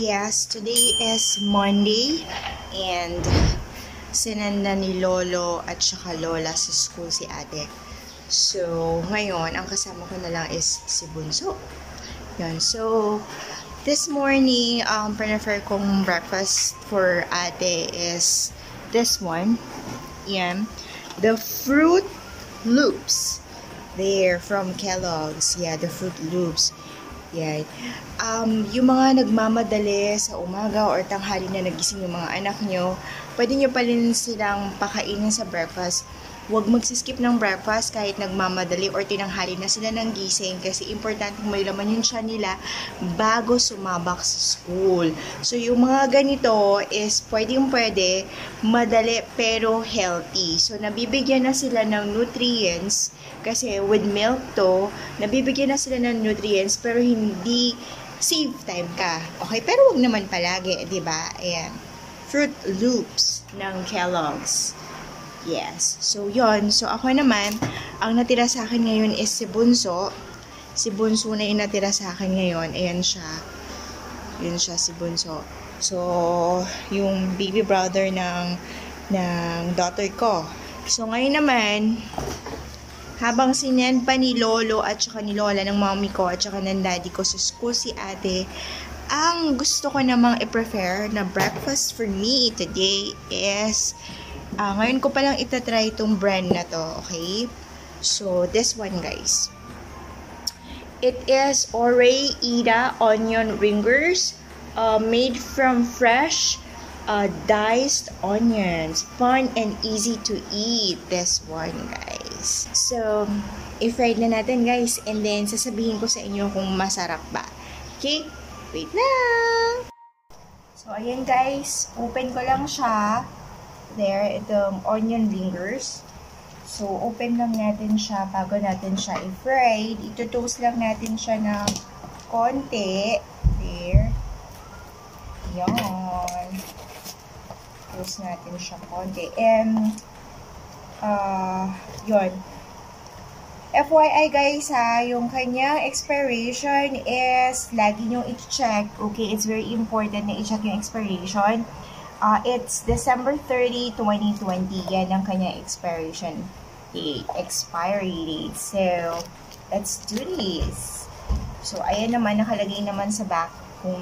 Yes, today is Monday and sinanda ni Lolo at saka Lola sa school si ate. So, ngayon, ang kasama ko na lang is si Bunso. Yan. So, this morning, prefer kong breakfast for ate is this one. Yan. The Fruit Loops. They're from Kellogg's. Yeah, the Fruit Loops. Yeah. Yung mga nagmamadali sa umaga or tanghali na nagising yung mga anak nyo, pwede nyo pa rin silang pakainin sa breakfast. Huwag magsiskip ng breakfast kahit nagmamadali or tinanghali na sila ng gising kasi importante may laman yung tiyan nila bago sumabak sa school. So, yung mga ganito is pwede, madali pero healthy. So, nabibigyan na sila ng nutrients kasi with milk to, nabibigyan na sila ng nutrients pero hindi save time ka. Okay? Pero wag naman palagi, di ba? Ayan. Fruit Loops ng Kellogg's. Yes. So, yon. So, ako naman, ang natira sa akin ngayon is si Bunso. Si Bunso na yung natira sa akin ngayon. Ayan siya. Yun siya, si Bunso. So, yung baby brother ng daughter ko. So, ngayon naman, habang sinend pa ni Lolo at saka ni Lola ng mommy ko at saka ng daddy ko sa school si ate, ang gusto ko namang i-prefer na breakfast for me today is ngayon ko palang itatry itong brand na to, okay? So, this one, guys. It is Ore-Ida Onion Ringers, made from fresh, diced onions. Fun and easy to eat, this one, guys. So, i-fry na natin, guys. And then, sasabihin ko sa inyo kung masarap ba. Okay? Wait lang! So, ayan, guys. Open ko lang siya. There, itong onion ringers. So, open lang natin siya bago natin siya i-fry. Ito-toast lang natin siya ng konti. There. Yan. Toast natin siya konti. And, yun. FYI guys ha, yung kanyang expiration is lagi nyo i-check. Okay, it's very important na i-check yung expiration. It's December 30, 2020. Yan ang kanyang expiration date. Expiry date. So, let's do this. So, ayan naman, nakalagay naman sa back kung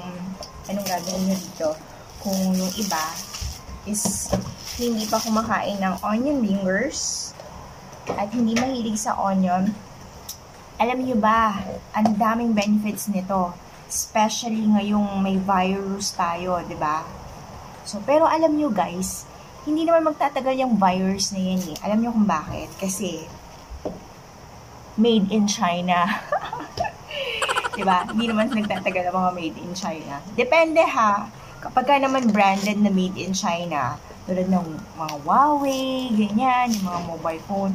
anong gagawin nyo dito. Kung yung iba is hindi pa kumakain ng onion ringers at hindi mahilig sa onion. Alam nyo ba, ang daming benefits nito. Especially ngayong may virus tayo, di ba? So, pero alam nyo guys, hindi naman magtatagal yung virus na yan eh. Alam nyo kung bakit? Kasi, made in China. Diba? Hindi naman nagtatagal ang mga made in China. Depende ha. Kapag ka naman branded na made in China, tulad ng mga Huawei, ganyan, yung mga mobile phone.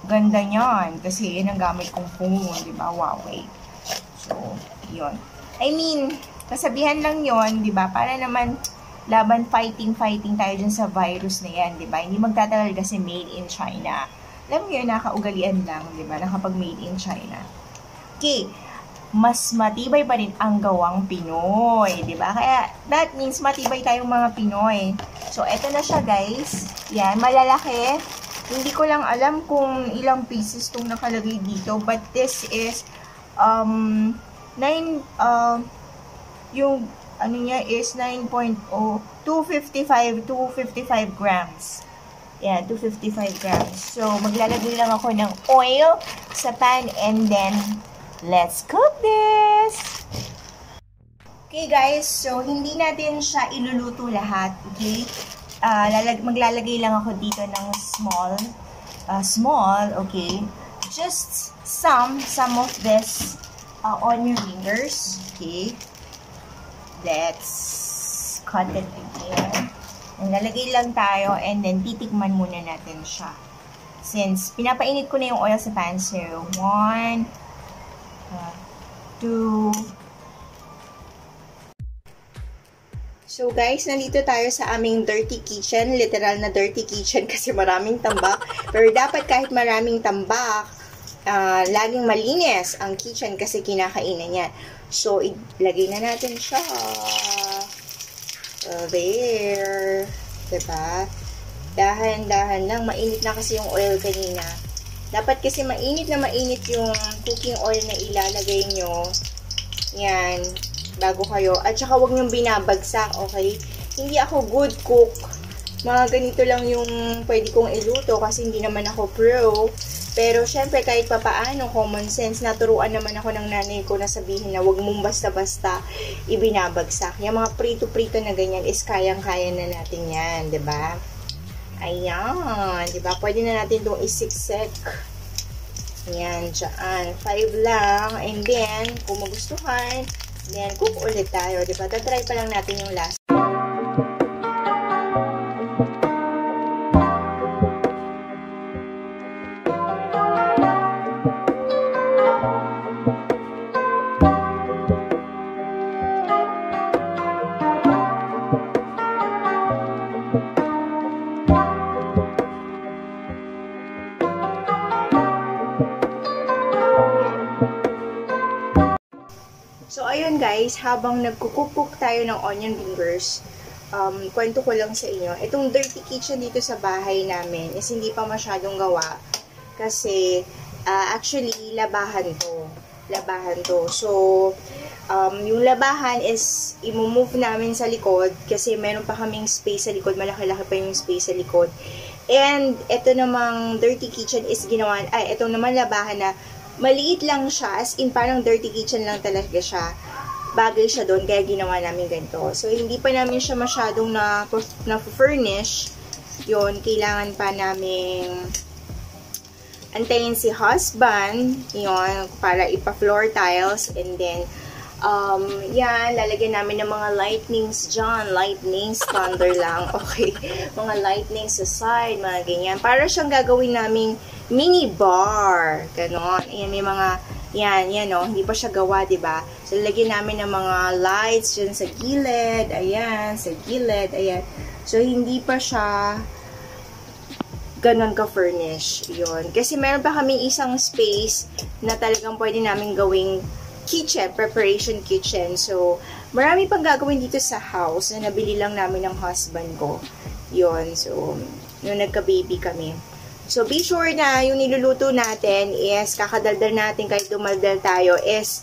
Ganda nyan. Kasi yan ang gamit kong phone, diba? Huawei. So, yun. I mean, kasabihan lang yon, di ba? Para naman laban fighting tayo dyan sa virus na yan, di ba? Hindi magtatagal kasi made in China. Alam mo yun, nakaugalian lang, di ba? Nakapag made in China. Okay, mas matibay pa rin ang gawang Pinoy, di ba? Kaya that means matibay tayong mga Pinoy. So, eto na siya guys. Yan, malalaki. Hindi ko lang alam kung ilang pieces itong nakalagay dito, but this is yung ano niya is 9.0, 255 grams. Yeah, 255 grams. So, maglalagay lang ako ng oil sa pan and then, let's cook this! Okay guys, so hindi natin siya iluluto lahat, okay? Maglalagay lang ako dito ng small, okay? Just some of this onion ringers, okay? Let's cut it again. And lalagay lang tayo and then titikman muna natin siya. Since pinapainit ko na yung oil sa pan. So, 1, 2. So guys, nandito tayo sa aming dirty kitchen. Literal na dirty kitchen kasi maraming tambak. Pero dapat kahit maraming tambak, laging malinis ang kitchen kasi kinakainan niya. So, ilagay na natin siya. There. Diba? Dahan-dahan lang. Mainit na kasi yung oil kanina. Dapat kasi mainit na mainit yung cooking oil na ilalagay nyo. Yan. Bago kayo. At saka huwag nyo binabagsak. Okay? Hindi ako good cook. Mga ganito lang yung pwede kong iluto kasi hindi naman ako pro. Pero syempre kahit papaano, common sense, naturuan naman ako ng nanay ko na sabihin na huwag mong basta-basta ibinabagsak. Yung mga prito-prito na ganyan is kayang-kaya na natin yan, 'di ba? Ayan, 'di ba? Pwede na natin itong isiksik. Ayan, dyan. 5 lang. And then, kung magustuhan, then cook ulit tayo, 'di ba? Tatry pa lang natin yung last. So, ayun guys, habang nagkukupok tayo ng onion fingers, kwento ko lang sa inyo, itong dirty kitchen dito sa bahay namin is hindi pa masyadong gawa kasi actually labahan to. So, yung labahan is i-move namin sa likod kasi meron pa kaming space sa likod, malaki-laki pa yung space sa likod. And ito namang dirty kitchen is ginawa, ito naman labahan na maliit lang siya, as in parang dirty kitchen lang talaga siya. Bagay siya doon, kaya ginawa namin ganito. So, hindi pa namin siya masyadong na-furnish. Yun, kailangan pa namin antayin si husband, yun, para ipa-floor tiles. And then, yan, lalagyan namin ng mga lightnings dyan. Lightnings, thunder lang. Okay. Mga lightnings sa side, mga ganyan. Para siyang gagawin naming mini bar. Ganon. Ayan, may mga, yan, no. Hindi pa siya gawa, diba? So, lalagyan namin ng mga lights dyan sa gilid. Ayan, sa gilid. Ayan. So, hindi pa siya ganon ka-furnish. Yun. Kasi meron pa kami isang space na talagang pwede namin gawing kitchen, preparation kitchen. So, marami pang gagawin dito sa house na nabili lang namin ng husband ko. Yun. So, nung nagka-baby kami. So, be sure na yung niluluto natin is, kakadaldal natin kahit dumaldal tayo, is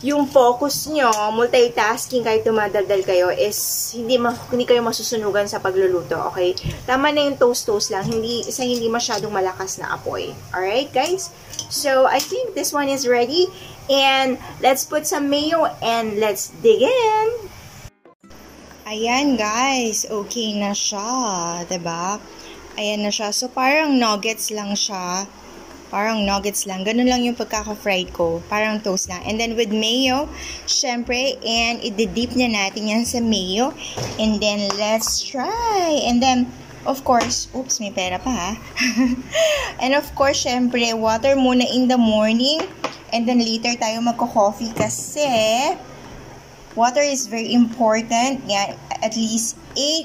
yung focus nyo, multitasking kahit dumadaldal kayo, is hindi kayo masusunugan sa pagluluto, okay? Tama na yung toast-toast lang, hindi masyadong malakas na apoy. Alright, guys? So, I think this one is ready. And, let's put some mayo and let's dig in! Ayan, guys. Okay na siya. Diba? Ayan na siya. So, parang nuggets lang siya. Parang nuggets lang. Ganun lang yung pagkaka-fried ko. Parang toast lang. And then with mayo, syempre, and i-dip na natin yan sa mayo. And then, let's try. And then, of course, oops, may pera pa ha. And of course, syempre, water muna in the morning. And then later tayo magko-coffee kasi water is very important. Yan, at least 8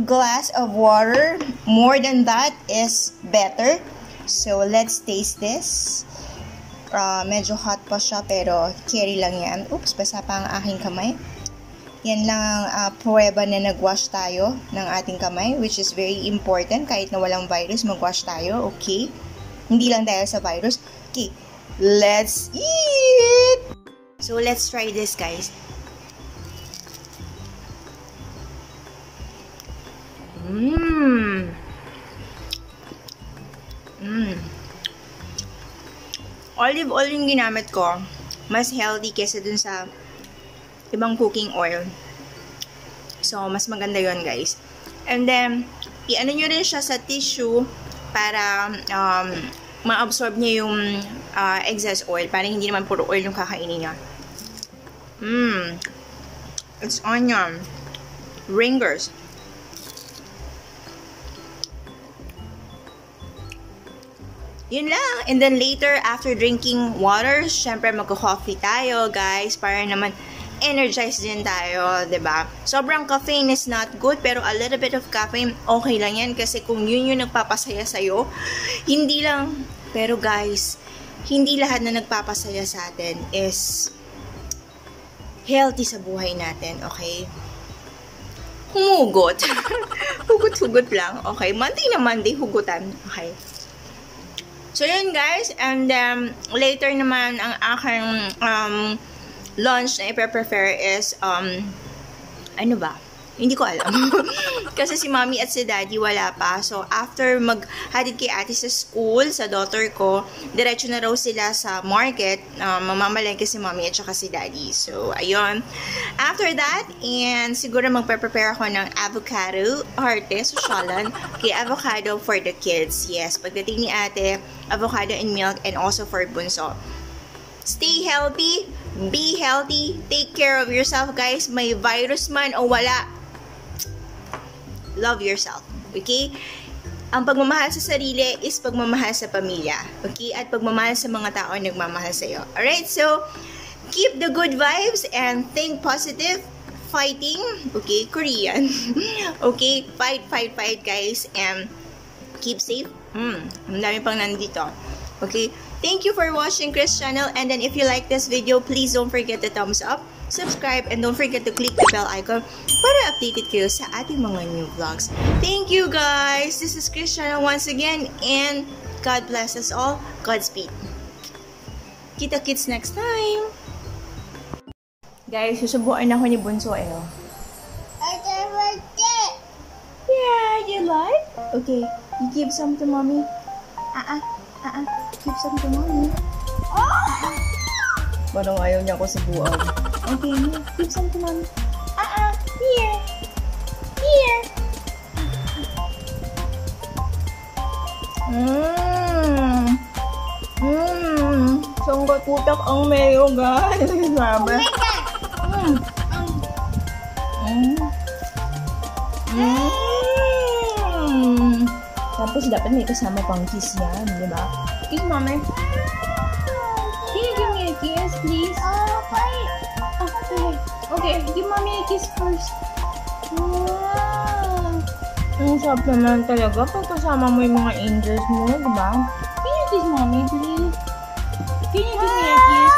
glass of water. More than that is better. So, let's taste this. Medyo hot pa siya, pero carry lang yan. Oops, basa pa ang aking kamay. Yan lang ang pruweba na nag-wash tayo ng ating kamay, which is very important. Kahit na walang virus, mag-wash tayo, okay? Hindi lang dahil sa virus. Okay, let's eat! So, let's try this, guys. Olive oil yung ginamit ko. Mas healthy kesa dun sa ibang cooking oil. So, mas maganda yon, guys. And then, i-ano nyo rin siya sa tissue para ma-absorb niya yung excess oil. Para hindi naman puro oil yung kakainin niya. It's onion. Ringers. Yun lang. And then later, after drinking water, syempre magko-coffee tayo, guys. Para naman energized din tayo, 'di ba? Sobrang caffeine is not good, pero a little bit of caffeine, okay lang yan. Kasi kung yun yung nagpapasaya sa'yo, hindi lang, pero guys, hindi lahat na nagpapasaya sa atin is healthy sa buhay natin, okay? Humugot. Hugot-hugot lang, okay? Monday na Monday, hugutan, okay? So, yun guys, and later naman, ang aking lunch na i-prepare is, ano ba? Hindi ko alam. Kasi si mommy at si daddy wala pa. So, after maghatid kay ate sa school, sa daughter ko, diretso na raw sila sa market. Mamamalengke si mommy at saka si daddy. So, ayun. After that, and siguro magpe-prepare ako ng avocado, arte, sosyalan, kay avocado for the kids. Yes, pagdating ni ate, avocado and milk, and also for bunso. Stay healthy, be healthy, take care of yourself guys. May virus man o wala, love yourself, okay? Ang pagmamahal sa sarili is pagmamahal sa pamilya, okay? At pagmamahal sa mga tao na nagmamahal sa iyo. Alright, so keep the good vibes and think positive. Fighting, okay? Korean. Okay, fight guys, and keep safe. Ang dami pang nandito. Okay, thank you for watching Chris channel, and then if you like this video, please don't forget the thumbs up, subscribe, and don't forget to click the bell icon para updated kayo sa ating mga new vlogs. Thank you guys! This is Chris channel once again, and God bless us all. Godspeed. Kita-kits next time! Guys, susubuan ako ni Bunso eh. Yeah, you like? Okay, you give some to mommy. Give some to mommy. Parang ayaw niya ako subuan. Okay, give some to mommy. Here. Here. Sanggat utak ang mayo, guys. Grabe. Tapos dapat may kasama pang kiss yan, di ba? Kiss, mommy. Can you give me a kiss, please? Okay, give mommy a kiss first. Wow! Ang sarap naman talaga pag kasama mo yung mga angels mo, di ba? Can you kiss mommy, please? Can you give me a kiss?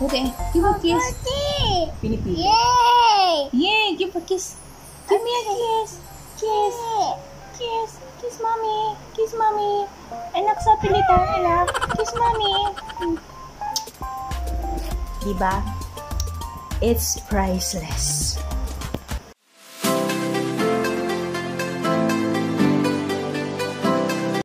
Okay, give a kiss. Pinipili. Yay! Yay! Give a kiss. Give me a kiss. Kiss. Kiss. Kiss mommy. Kiss mommy. Anak sa pilitan, anak. Kiss mommy. Diba? It's priceless.